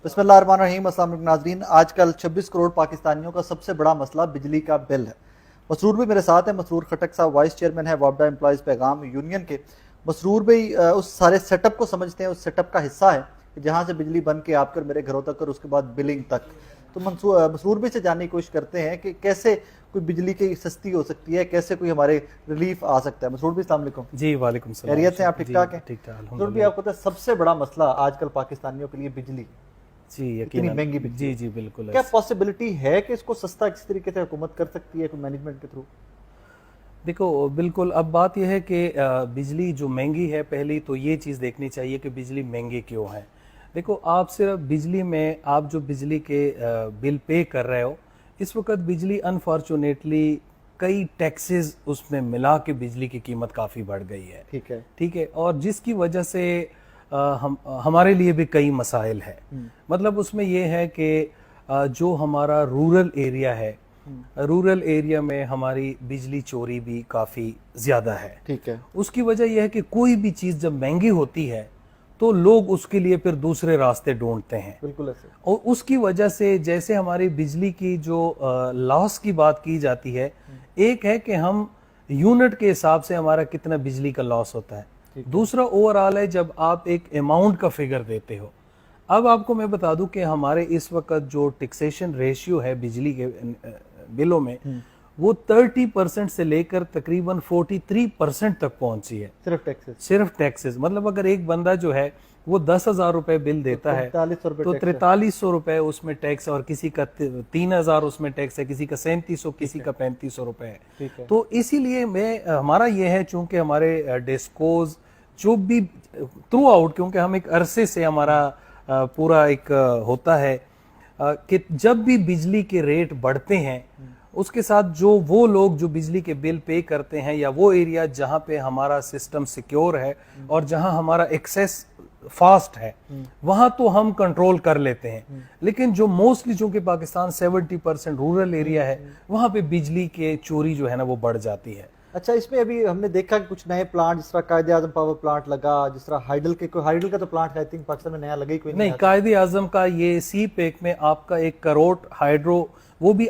بسم اللہ الرحمن الرحیم۔ السلام علیکم ناظرین، آج کل 26 کروڑ پاکستانیوں کا سب سے بڑا مسئلہ بجلی کا بل ہے۔ مسرور بھی میرے ساتھ ہیں، مسرور خٹک صاحب وائس چیئرمین ہے وابڈا امپلائیز پیغام یونین کے۔ مسرور بھائی اس سارے سیٹ اپ کو سمجھتے ہیں، اس سیٹ اپ کا حصہ ہے کہ جہاں سے بجلی بن کے آپ کر میرے گھروں تک اور اس کے بعد بلنگ تک۔ تو مسرور بھائی سے جاننے کی کوشش کرتے ہیں کہ کیسے کوئی بجلی کی سستی ہو سکتی ہے، کیسے کوئی ہمارے ریلیف آ سکتا ہے۔ مسرور بھائی السلام علیکم۔ جی وعلیکم السلام، خیریت سے آپ ٹھیک ٹھاک ہیں؟ ٹھیک ٹھاک مسرور بھائی، آپ کو پتہ ہے سب سے بڑا مسئلہ آج کل پاکستانیوں کے لیے بجلی، جی اتنی یقیناً، مہنگی بجلی، جی جی بالکل۔ کیا پاسبلٹی ہے کہ اس کو سستا کس طریقے سے حکومت کر سکتی ہے کوئی مینجمنٹ کے تھرو؟ دیکھو بالکل، اب بات یہ ہے کہ بجلی جو مہنگی ہے، پہلی تو یہ چیز دیکھنی چاہیے کہ بجلی مہنگی کیوں ہے۔ دیکھو آپ صرف بجلی میں آپ جو بجلی کے بل پے کر رہے ہو، اس وقت بجلی انفارچونیٹلی کئی ٹیکسز اس میں ملا کے بجلی کی قیمت کافی بڑھ گئی ہے، ٹھیک ہے، اور جس کی وجہ سے ہمارے لیے بھی کئی مسائل ہے۔ مطلب اس میں یہ ہے کہ جو ہمارا رورل ایریا ہے، رورل ایریا میں ہماری بجلی چوری بھی کافی زیادہ ہے، ٹھیک ہے۔ اس کی وجہ یہ ہے کہ کوئی بھی چیز جب مہنگی ہوتی ہے تو لوگ اس کے لیے پھر دوسرے راستے ڈھونڈتے ہیں، بالکل ایسے۔ اور اس کی وجہ سے جیسے ہماری بجلی کی جو لاس کی بات کی جاتی ہے، ایک ہے کہ ہم یونٹ کے حساب سے ہمارا کتنا بجلی کا لاس ہوتا ہے، دوسرا اوور آل ہے جب آپ ایک اماؤنٹ کا فگر دیتے ہو۔ اب آپ کو میں بتا دوں کہ ہمارے اس وقت جو ٹیکسیشن ریشیو ہے بجلی کے بلوں میں، وہ 30% سے لے کر تقریباً 43% تک پہنچی ہے، صرف ٹیکسز۔ مطلب اگر ایک بندہ جو ہے وہ 10,000 روپے بل دیتا ہے تو 4300 روپے اس میں ٹیکس، اور کسی کا 3000 اس میں ٹیکس ہے، کسی کا 3700، کسی کا 3500 روپے ہے۔ تو اسی لیے ہمارا یہ ہے، چونکہ ہمارے ڈیسکوز جو بھی تھرو آؤٹ، کیونکہ ہم ایک عرصے سے ہمارا پورا ایک ہوتا ہے کہ جب بھی بجلی کے ریٹ بڑھتے ہیں، اس کے ساتھ جو وہ لوگ جو بجلی کے بل پے کرتے ہیں، یا وہ ایریا جہاں پہ ہمارا سسٹم سیکیور ہے اور جہاں ہمارا ایکسیس فاسٹ ہے، وہاں تو ہم کنٹرول کر لیتے ہیں۔ لیکن جو موسٹلی چونکہ پاکستان 70% رورل ایریا ہے، وہاں پہ بجلی کے چوری جو ہے نا وہ بڑھ جاتی ہے۔ اچھا، اس میں ابھی ہم نے دیکھا کہ کچھ نئے پلانٹ، جس طرح قائد اعظم پاور پلانٹ لگا، جس طرح ہائیڈل کا تو پلانٹ ہے پاکستان میں نیا لگا ہی کوئی نہیں، قائد اعظم کا یہ سی پیک میں آپ کا 1 کروڑ ہائیڈرو، وہ بھی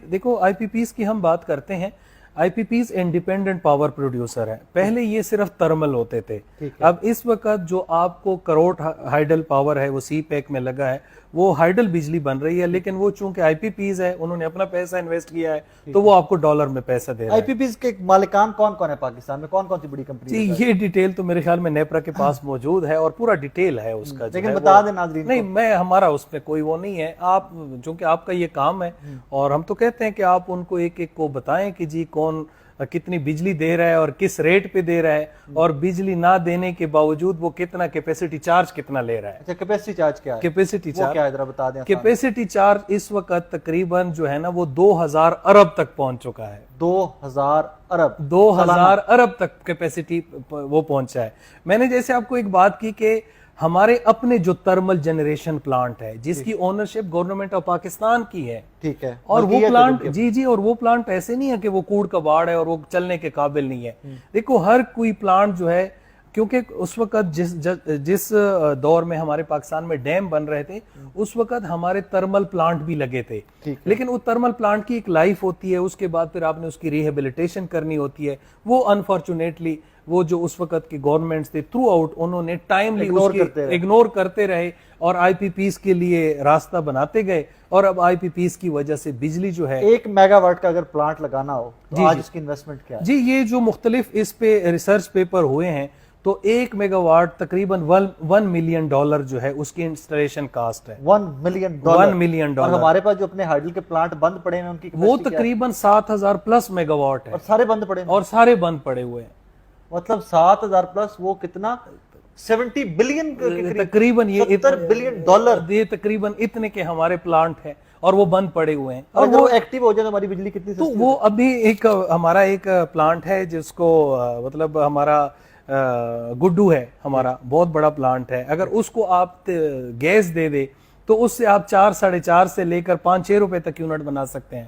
دیکھو آئی پی پیز کی ہم بات کرتے ہیں، I P Ps independent power producer ہے، پہلے یہ صرف ترمل ہوتے تھے۔ اب اس وقت جو آپ کو کروڑ ہائیڈل پاور ہے وہ سی پیک میں لگا ہے، وہ ہائیڈل بجلی بن رہی ہے، لیکن وہ چونکہ آئی پی پیز ہے، انہوں نے اپنا پیسہ انویسٹ کیا ہے تو وہ آپ کو ڈالر میں پیسہ دے رہا ہے۔ آئی پی پیز کے مالکان کون کون ہے پاکستان میں؟ کون کون سی بڑی کمپنی؟ جی یہ ڈیٹیل تو میرے خیال میں نیپرا کے پاس موجود ہے، اور پورا ڈیٹیل ہے اس کا، لیکن بتا دیں ناظرین۔ نہیں، ہمارا اس میں کوئی وہ نہیں ہے، آپ چونکہ آپ کا یہ کام ہے، اور ہم تو کہتے ہیں کہ آپ ان کو ایک ایک کو بتائیں کہ جی کون کتنی بجلی دے رہا ہے اور کس ریٹ پہ دے رہا ہے، اور بجلی نہ دینے کے باوجود وہ کتنا کیپیسٹی چارج کتنا لے رہا ہے۔ اچھا، کیپیسٹی چارج کیا ہے؟ کیپیسٹی چارج کیا ہے ذرا بتا دیں۔ کیپیسٹی چارج اس وقت تقریباً جو ہے نا وہ 2000 ارب تک پہنچ چکا ہے۔ 2000 ارب 2000 ارب تک کیپیسٹی وہ پہنچا ہے۔ میں نے جیسے آپ کو ایک بات کی کہ ہمارے اپنے جو ترمل جنریشن پلانٹ ہے، جس کی اونرشپ گورنمنٹ آف پاکستان کی ہے، ٹھیک ہے، اور وہ پلانٹ جی اور وہ پلانٹ ایسے نہیں ہے کہ وہ کوڑ کباڑ ہے اور وہ چلنے کے قابل نہیں ہے۔ دیکھو ہر کوئی پلانٹ جو ہے، کیونکہ اس وقت جس دور میں ہمارے پاکستان میں ڈیم بن رہے تھے، اس وقت ہمارے ترمل پلانٹ بھی لگے تھے، لیکن وہ ترمل پلانٹ کی ایک لائف ہوتی ہے، اس کے بعد پھر آپ نے اس کی ریہیبلیٹیشن کرنی ہوتی ہے۔ وہ انفارچونیٹلی وہ جو اس وقت کی گورنمنٹس تھے تھرو آؤٹ، انہوں نے ٹائملی اگنور کرتے رہے اور آئی پی پیز کے لیے راستہ بناتے گئے، اور اب آئی پی پیز کی وجہ سے بجلی جو ہے 1 میگا واٹ کا اگر پلانٹ لگانا ہو تو آج اس کی انویسٹمنٹ کیا ہے؟ جی یہ جو مختلف اس پہ ریسرچ پیپر ہوئے ہیں، تو 1 میگا واٹ تقریباً $1 ملین جو ہے اس کی انسٹالیشن کاسٹ ہے۔ 1 ملین ڈالر۔ اور ہمارے پاس جو اپنے ہائیڈل کے پلانٹ بند پڑے ہیں ان کی وہ تقریباً 7000 پلس میگا واٹ ہے، اور سارے بند پڑے ہیں، اور سارے بند پڑے ہوئے ہیں۔ مطلب 7000 پلس وہ کتنا 70 بلین تقریباً، یہ 70 بلین ڈالر، یہ تقریباً اتنے کے ہمارے پلانٹ ہیں اور وہ بند پڑے ہوئے ہیں۔ اور وہ ایکٹیو ہو جائے تو ہماری بجلی کتنی تو سستی؟ وہ ابھی ایک ہمارا ایک پلانٹ ہے جس کو مطلب ہمارا گڈو ہے، ہمارا بہت بڑا پلانٹ ہے، اگر اس کو آپ گیس دے دے تو اس سے آپ 4 ساڑھے 4 سے لے کر 5-6 روپے تک یونٹ بنا سکتے ہیں۔